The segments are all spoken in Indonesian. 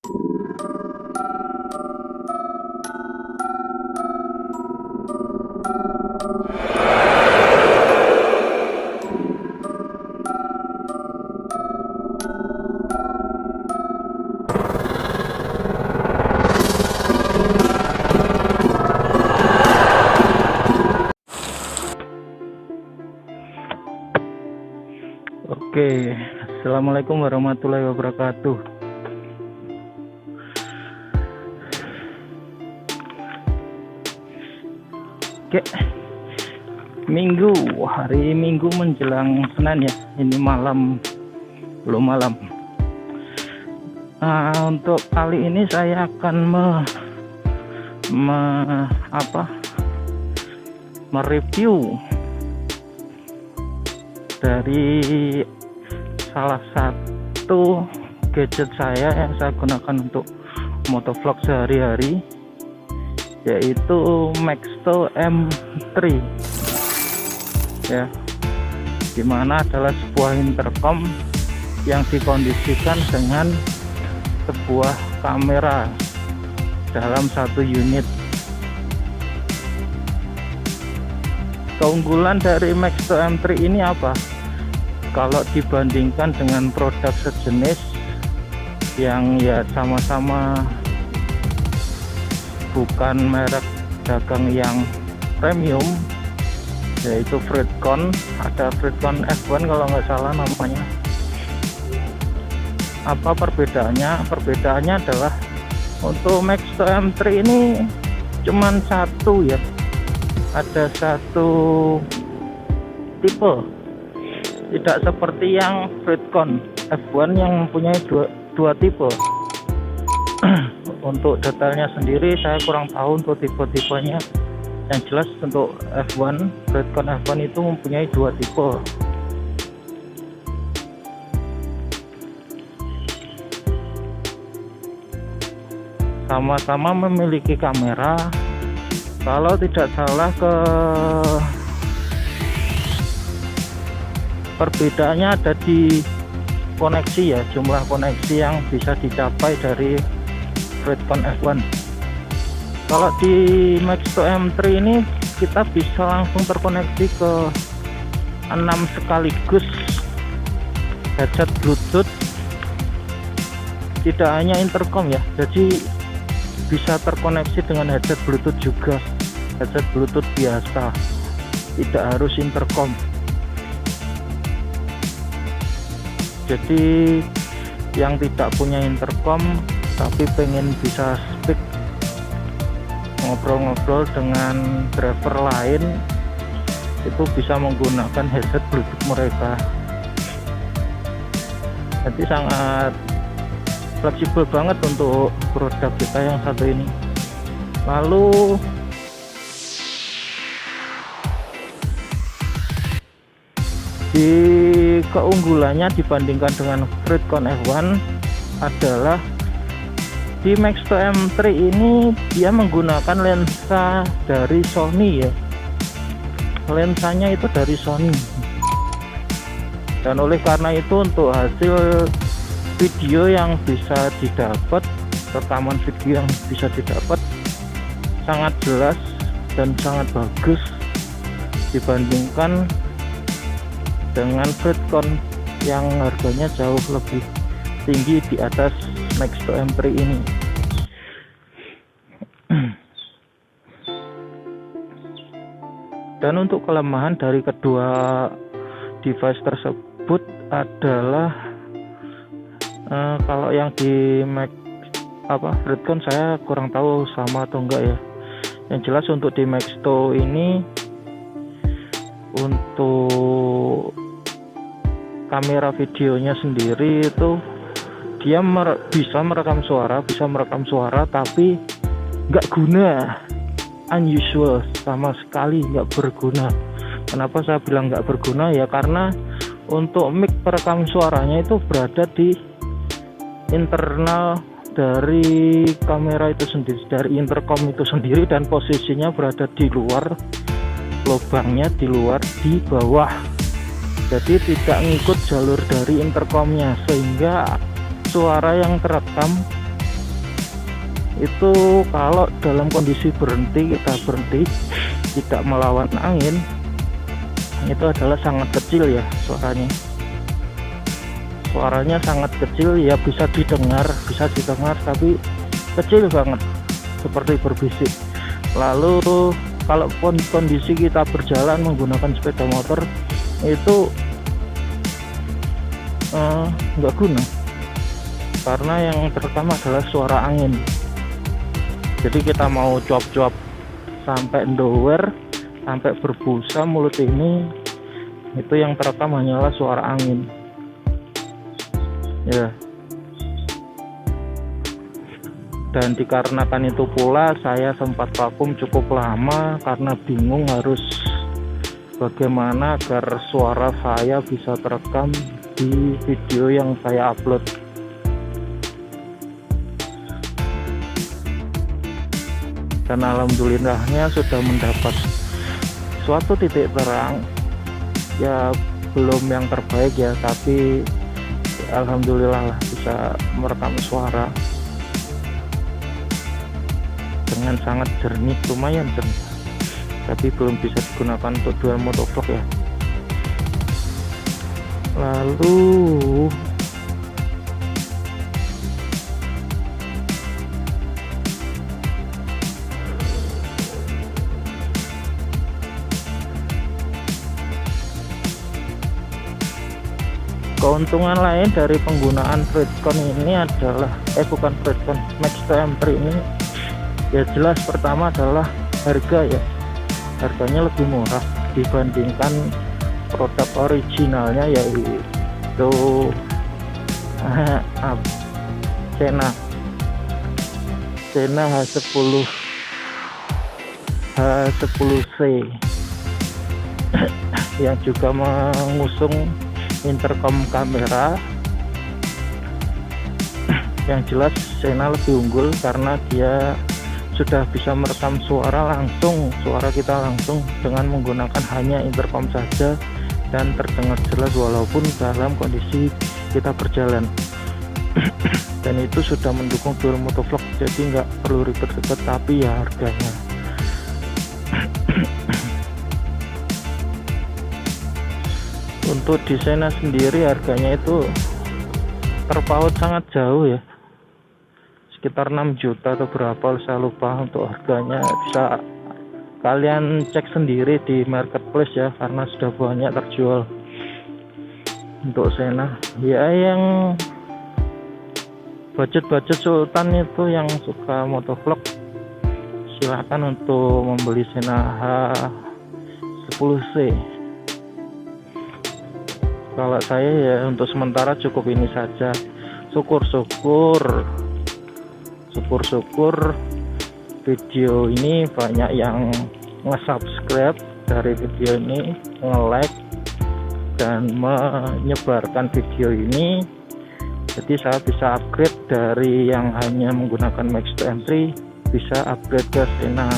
Oke, assalamualaikum warahmatullahi wabarakatuh. Oke, hari Minggu menjelang Senin ya. Ini malam, belum malam. Nah, untuk kali ini saya akan mereview dari salah satu gadget saya yang saya gunakan untuk motovlog sehari-hari, yaitu Maxto M3 ya, dimana adalah sebuah intercom yang dikondisikan dengan sebuah kamera dalam satu unit. Keunggulan dari Maxto M3 ini apa? Kalau dibandingkan dengan produk sejenis yang ya sama-sama bukan merek dagang yang premium, yaitu Fredcon, ada Fredcon F1 kalau nggak salah namanya. Apa perbedaannya? Perbedaannya adalah untuk Maxto M3 ini cuman satu ya, ada satu tipe, tidak seperti yang Fredcon F1 yang mempunyai dua tipe. Untuk detailnya sendiri saya kurang tahu untuk tipe-tipenya. Yang jelas untuk F1, Fredcon F1 itu mempunyai dua tipe. Sama-sama memiliki kamera. Kalau tidak salah perbedaannya ada di koneksi ya, jumlah koneksi yang bisa dicapai dari Fredcon F1. Kalau di Maxto M3 ini kita bisa langsung terkoneksi ke 6 sekaligus headset Bluetooth. Tidak hanya intercom ya, jadi bisa terkoneksi dengan headset Bluetooth juga, headset Bluetooth biasa, tidak harus intercom. Jadi yang tidak punya intercom tapi pengen bisa speak, ngobrol-ngobrol dengan driver lain, itu bisa menggunakan headset Bluetooth mereka. Jadi sangat fleksibel banget untuk produk kita yang satu ini. Lalu di keunggulannya dibandingkan dengan Fredcon F1 adalah di Maxto M3 ini dia menggunakan lensa dari Sony ya, lensanya itu dari Sony, dan oleh karena itu untuk hasil video yang bisa didapat, rekaman video yang bisa didapat sangat jelas dan sangat bagus dibandingkan dengan Fredcon yang harganya jauh lebih tinggi di atas Maxto M3 ini. Dan untuk kelemahan dari kedua device tersebut adalah kalau yang di Fredcon saya kurang tahu sama atau enggak ya. Yang jelas untuk di Maxto ini untuk kamera videonya sendiri itu dia bisa merekam suara tapi nggak guna, unusual, sama sekali nggak berguna. Kenapa saya bilang nggak berguna ya, karena untuk mic perekam suaranya itu berada di internal dari kamera itu sendiri, dari intercom itu sendiri, dan posisinya berada di luar, lubangnya di luar, di bawah, jadi tidak ngikut jalur dari intercomnya, sehingga suara yang terekam itu kalau dalam kondisi berhenti, kita berhenti tidak melawan angin, itu adalah sangat kecil ya suaranya sangat kecil ya, bisa didengar tapi kecil banget, seperti berbisik. Lalu kalau kondisi kita berjalan menggunakan sepeda motor itu nggak guna, karena yang terutama adalah suara angin. Jadi kita mau cuap-cuap sampai ndower, sampai berbusa mulut ini, itu yang terekam hanyalah suara angin ya. Dan dikarenakan itu pula saya sempat vakum cukup lama karena bingung harus bagaimana agar suara saya bisa terekam di video yang saya upload. Dan alhamdulillahnya sudah mendapat suatu titik terang ya, belum yang terbaik ya, tapi alhamdulillah lah bisa merekam suara dengan sangat jernih, lumayan jernih, tapi belum bisa digunakan untuk dual motovlog ya. Lalu keuntungan lain dari penggunaan Fredcon ini adalah bukan Fredcon, Max-T M3 ini ya, jelas pertama adalah harga ya, harganya lebih murah dibandingkan produk originalnya, yaitu Sena H10C yang juga mengusung intercom kamera. Yang jelas Sena lebih unggul karena dia sudah bisa merekam suara langsung, suara kita langsung dengan menggunakan hanya intercom saja dan terdengar jelas walaupun dalam kondisi kita berjalan. Dan itu sudah mendukung dual motovlog, jadi nggak perlu ribet-ribet, tapi ya harganya. Untuk di Sena sendiri harganya itu terpaut sangat jauh ya, sekitar 6 juta atau berapa saya lupa untuk harganya. Bisa kalian cek sendiri di marketplace ya, karena sudah banyak terjual untuk Sena ya. Yang budget sultan itu yang suka motovlog silahkan untuk membeli Sena H10C. Kalau saya ya untuk sementara cukup ini saja. Syukur video ini banyak yang nge-subscribe dari video ini, nge-like dan menyebarkan video ini. Jadi saya bisa upgrade dari yang hanya menggunakan Max-T M3 bisa upgrade ke Sena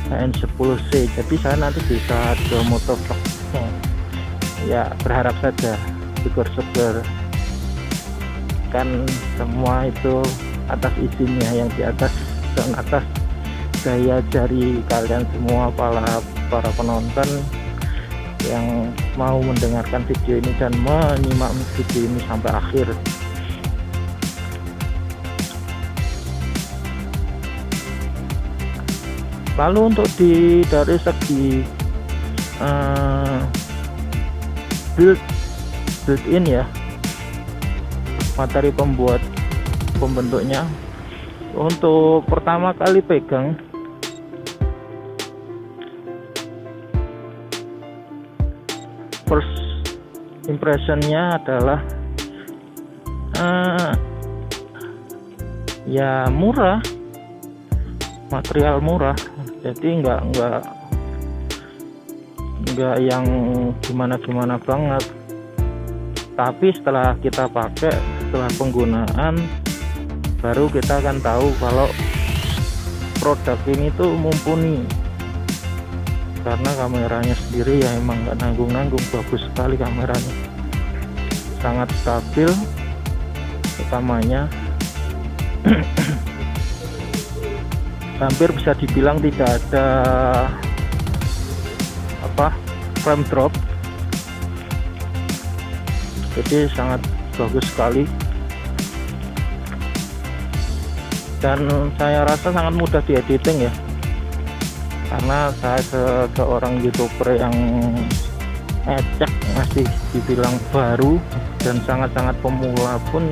HN10C. Jadi saya nanti bisa dual motovlog ya, berharap saja, syukur kan semua itu atas izinnya yang di atas dan atas daya jari kalian semua, para penonton yang mau mendengarkan video ini dan menyimak video ini sampai akhir. Lalu untuk dari segi built-in ya, materi pembentuknya, untuk pertama kali pegang first impressionnya adalah ya murah, material murah, jadi enggak yang gimana banget. Tapi setelah kita pakai, setelah penggunaan, baru kita akan tahu kalau produk ini tuh mumpuni, karena kameranya sendiri ya emang nggak nanggung, bagus sekali kameranya, sangat stabil utamanya. hampir bisa dibilang tidak ada frame drop, jadi sangat bagus sekali. Dan saya rasa sangat mudah di editing ya, karena saya seorang youtuber yang ecek, masih dibilang baru dan sangat-sangat pemula pun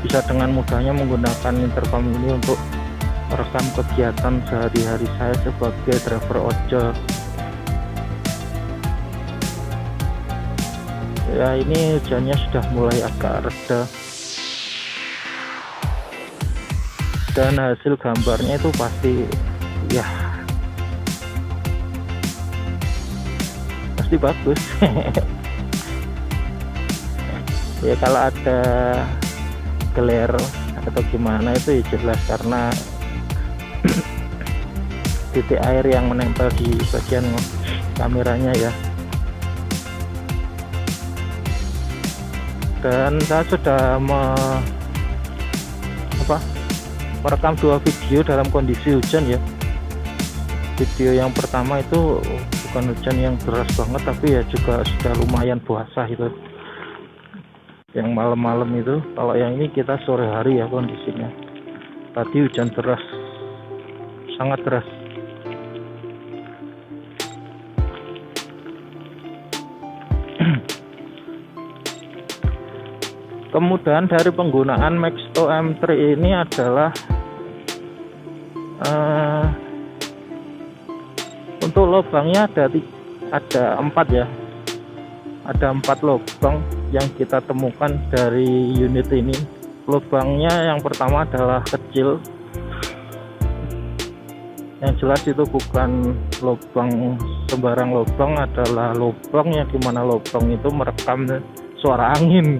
bisa dengan mudahnya menggunakan intercom ini untuk merekam kegiatan sehari-hari saya sebagai driver ojol. Ya, ini hujannya sudah mulai agak reda dan hasil gambarnya itu pasti bagus. Ya, kalau ada glare atau gimana itu ya jelas karena titik air yang menempel di bagian kameranya ya. Dan saya sudah merekam 2 video dalam kondisi hujan ya. Video yang pertama itu bukan hujan yang deras banget, tapi ya juga sudah lumayan basah itu, yang malam-malam itu. Kalau yang ini kita sore hari ya kondisinya. Tadi hujan deras, sangat deras. Kemudahan dari penggunaan Maxto M3 ini adalah untuk lubangnya ada 4 ya, ada 4 lubang yang kita temukan dari unit ini. Lubangnya yang pertama adalah kecil, yang jelas itu bukan lubang sembarang lubang, adalah lubang yang dimana lubang itu merekam suara angin.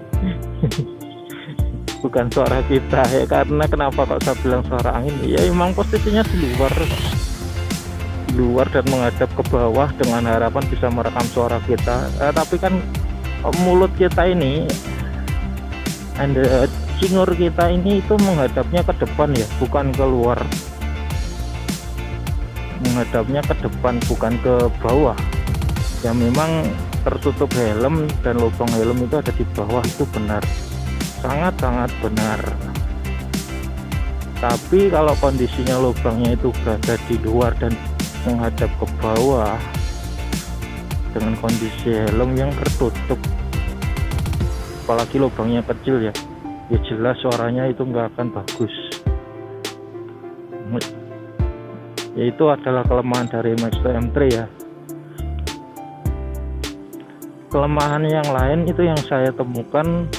Bukan suara kita ya. Karena kenapa kok saya bilang suara angin ya, emang posisinya di luar dan menghadap ke bawah dengan harapan bisa merekam suara kita. Tapi kan mulut kita ini and cingur kita ini itu menghadapnya ke depan ya, bukan keluar. Menghadapnya ke depan bukan ke bawah ya. Memang tertutup helm dan lubang helm itu ada di bawah, itu benar, sangat-sangat benar. Tapi kalau kondisinya lubangnya itu berada di luar dan menghadap ke bawah dengan kondisi helm yang tertutup, apalagi lubangnya kecil ya jelas suaranya itu nggak akan bagus. Yaitu adalah kelemahan dari Maxto M3 ya. Kelemahan yang lain itu yang saya temukan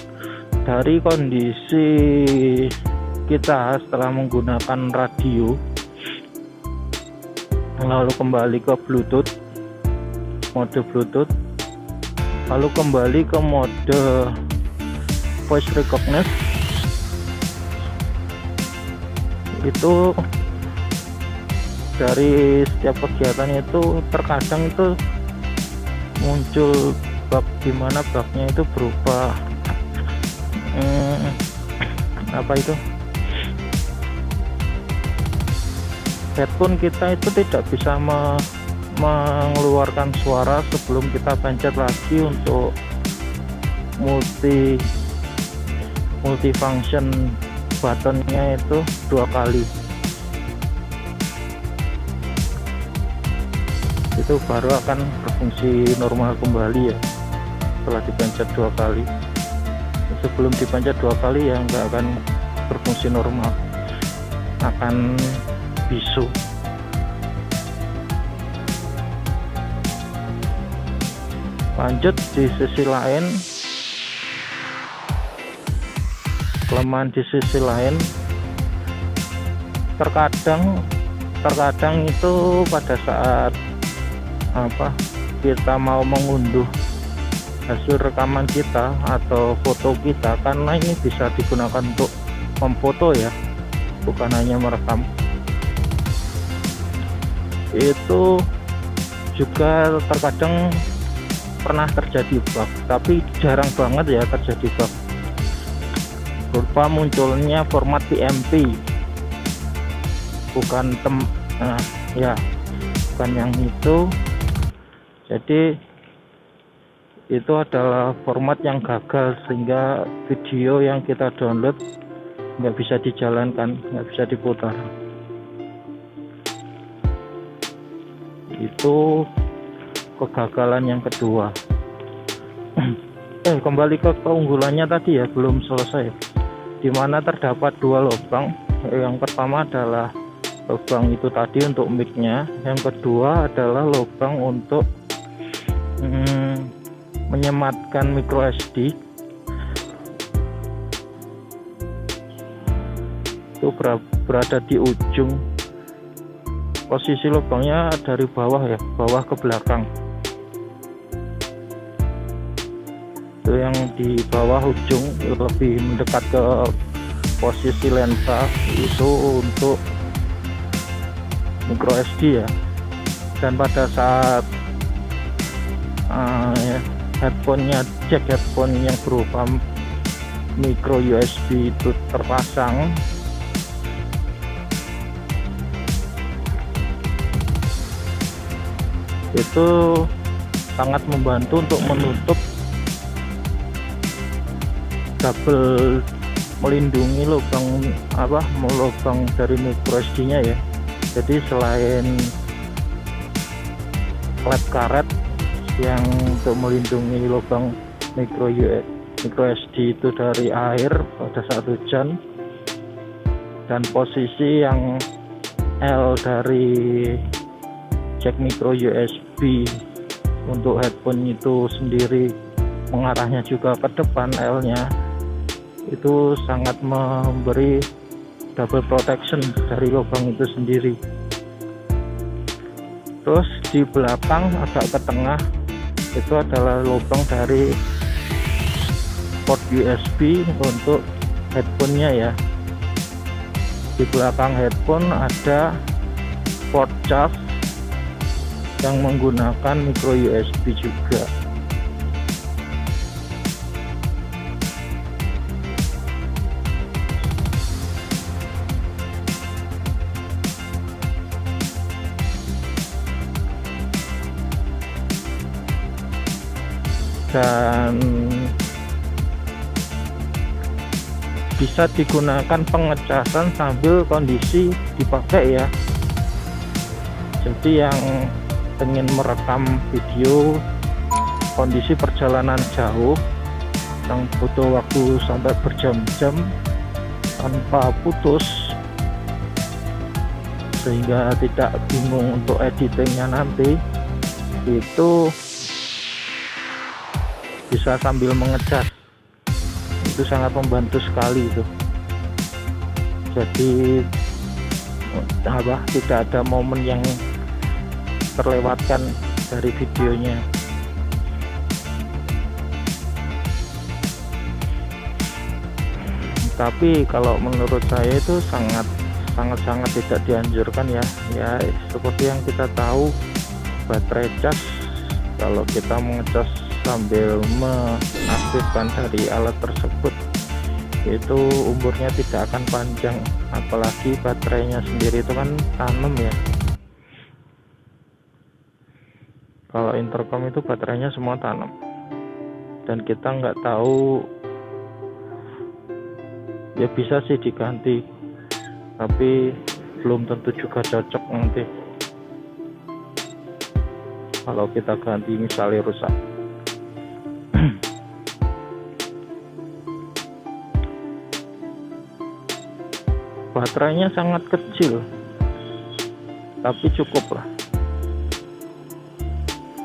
dari kondisi kita setelah menggunakan radio lalu kembali ke Bluetooth, mode Bluetooth, lalu kembali ke mode voice recognition. Itu dari setiap kegiatan itu terkadang itu muncul bug, dimana bugnya itu berupa headphone kita itu tidak bisa mengeluarkan suara sebelum kita pencet lagi untuk multifunction buttonnya itu 2 kali. Itu baru akan berfungsi normal kembali ya, setelah dipencet 2 kali. Sebelum dipencet 2 kali ya nggak akan berfungsi normal, akan bisu. Lanjut di sisi lain, kelemahan di sisi lain terkadang itu pada saat kita mau mengunduh hasil rekaman kita atau foto kita, karena ini bisa digunakan untuk memfoto ya, bukan hanya merekam. Itu juga terkadang pernah terjadi bug, tapi jarang banget ya terjadi bug, berupa munculnya format PMP. bukan ya bukan yang itu. Jadi itu adalah format yang gagal, sehingga video yang kita download nggak bisa dijalankan, nggak bisa diputar. Itu kegagalan yang kedua. Kembali ke keunggulannya tadi ya, belum selesai. Dimana terdapat dua lubang. Yang pertama adalah lubang itu tadi untuk mic-nya, yang kedua adalah lubang untuk menyematkan micro SD. Itu berada di ujung. Posisi lubangnya dari bawah ya, bawah ke belakang. Itu yang di bawah ujung, lebih mendekat ke posisi lensa, itu untuk micro SD ya. Dan pada saat jack headphone yang berupa micro USB itu terpasang, itu sangat membantu untuk menutup double, melindungi lubang dari micro SD nya ya. Jadi selain klep karet yang untuk melindungi lubang micro SD itu dari air pada saat hujan, dan posisi yang L dari jack micro USB untuk headphone itu sendiri mengarahnya juga ke depan, L nya itu sangat memberi double protection dari lubang itu sendiri. Terus di belakang agak ke tengah itu adalah lubang dari port USB untuk headphone-nya ya. Di belakang headphone ada port charge yang menggunakan micro USB juga. Dan bisa digunakan pengecasan sambil kondisi dipakai ya. Jadi yang ingin merekam video kondisi perjalanan jauh yang butuh waktu sampai berjam-jam tanpa putus, sehingga tidak bingung untuk editingnya nanti, itu bisa sambil mengecas. Itu sangat membantu sekali itu. Jadi tidak ada momen yang terlewatkan dari videonya. Tapi kalau menurut saya itu sangat tidak dianjurkan ya. Ya seperti yang kita tahu, baterai cas kalau kita mengecas sambil mengaktifkan dari alat tersebut itu umurnya tidak akan panjang, apalagi baterainya sendiri itu kan tanam ya. Kalau intercom itu baterainya semua tanam, dan kita nggak tahu ya, bisa sih diganti tapi belum tentu juga cocok nanti kalau kita ganti misalnya rusak. Baterainya sangat kecil tapi cukup lah.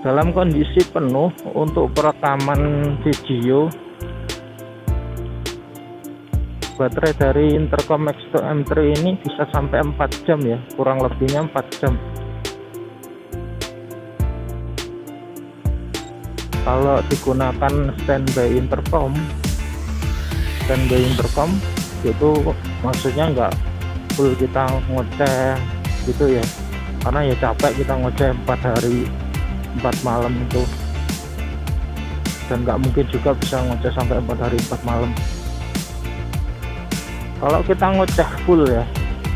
Dalam kondisi penuh untuk perekaman video, baterai dari Intercom X2 M3 ini bisa sampai 4 jam ya, kurang lebihnya 4 jam. Kalau digunakan standby intercom itu maksudnya nggak full kita ngoceh gitu ya, karena ya capek kita ngoceh 4 hari 4 malam itu, dan nggak mungkin juga bisa ngoceh sampai 4 hari 4 malam. Kalau kita ngoceh full ya,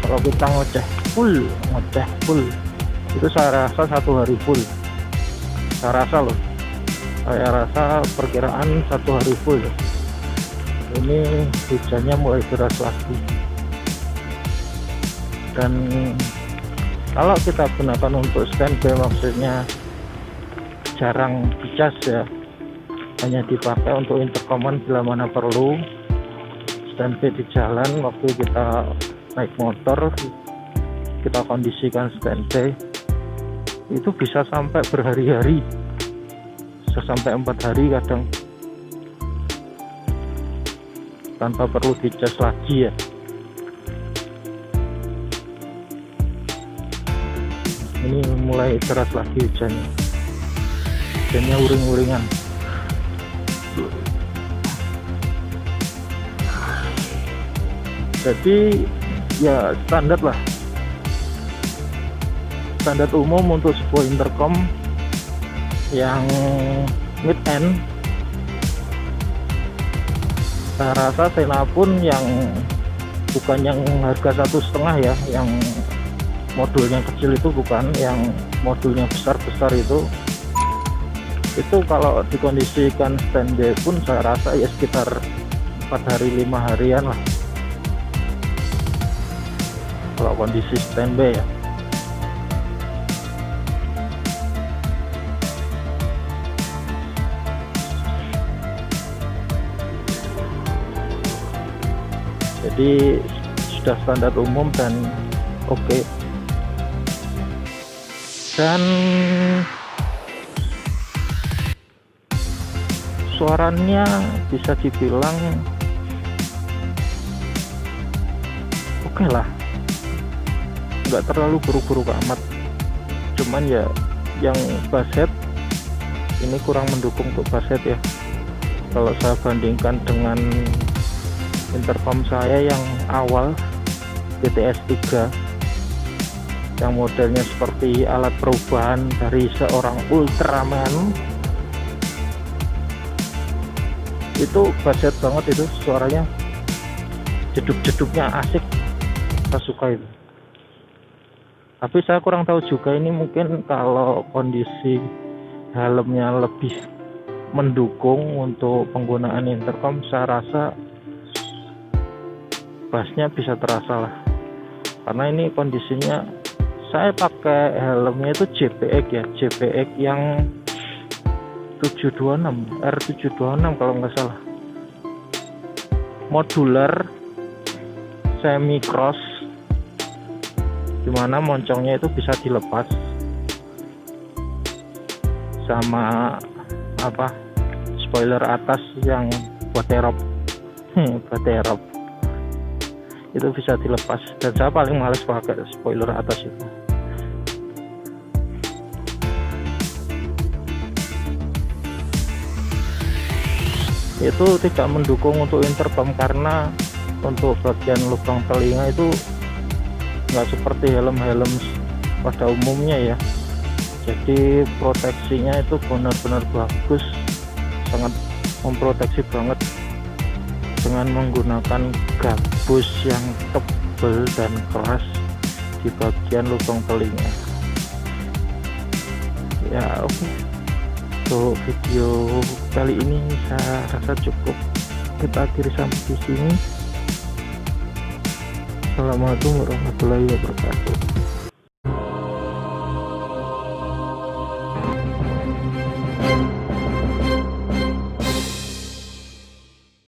kalau kita ngoceh ngecek full itu saya rasa 1 hari full. Saya rasa perkiraan 1 hari full. Ini hujannya mulai deras lagi, dan kalau kita gunakan untuk standby maksudnya jarang dicas ya, hanya dipakai untuk intercoman bila mana perlu. Standby di jalan, waktu kita naik motor kita kondisikan standby, itu bisa sampai berhari-hari, bisa sampai 4 hari kadang, tanpa perlu dicas lagi ya. Ini mulai deras lagi hujannya uring-uringan. Jadi ya standar lah, standar umum untuk sebuah intercom yang mid end. Saya rasa Sena pun yang bukan yang harga 1,5 ya, yang modulnya kecil itu, bukan yang modulnya besar-besar itu kalau dikondisikan standby pun saya rasa ya sekitar 4 hari 5 harian lah kalau kondisi standby ya. Jadi sudah standar umum dan oke. Dan suaranya bisa dibilang oke lah, nggak terlalu buru-buru amat. Cuman ya yang basshead ini kurang mendukung untuk basshead ya, kalau saya bandingkan dengan intercom saya yang awal GTS 3 yang modelnya seperti alat perubahan dari seorang Ultraman. Itu basshead banget, itu suaranya jeduk-jeduknya asik, saya suka itu. Tapi saya kurang tahu juga, ini mungkin kalau kondisi helmnya lebih mendukung untuk penggunaan intercom, saya rasa bassnya bisa terasa lah. Karena ini kondisinya saya pakai helmnya itu JPX ya, JPX yang 726 R726 kalau nggak salah, modular semi cross, dimana moncongnya itu bisa dilepas sama spoiler atas yang baterop baterop itu bisa dilepas, dan saya paling males pakai spoiler atas itu. Itu tidak mendukung untuk intercom, karena untuk bagian lubang telinga itu nggak seperti helm-helm pada umumnya ya. Jadi proteksinya itu benar-benar bagus, sangat memproteksi banget dengan menggunakan gabus yang tebal dan keras di bagian lubang telinga ya. Oke. Untuk video kali ini saya rasa cukup, kita akhiri sampai di sini. Assalamualaikum warahmatullahi wabarakatuh.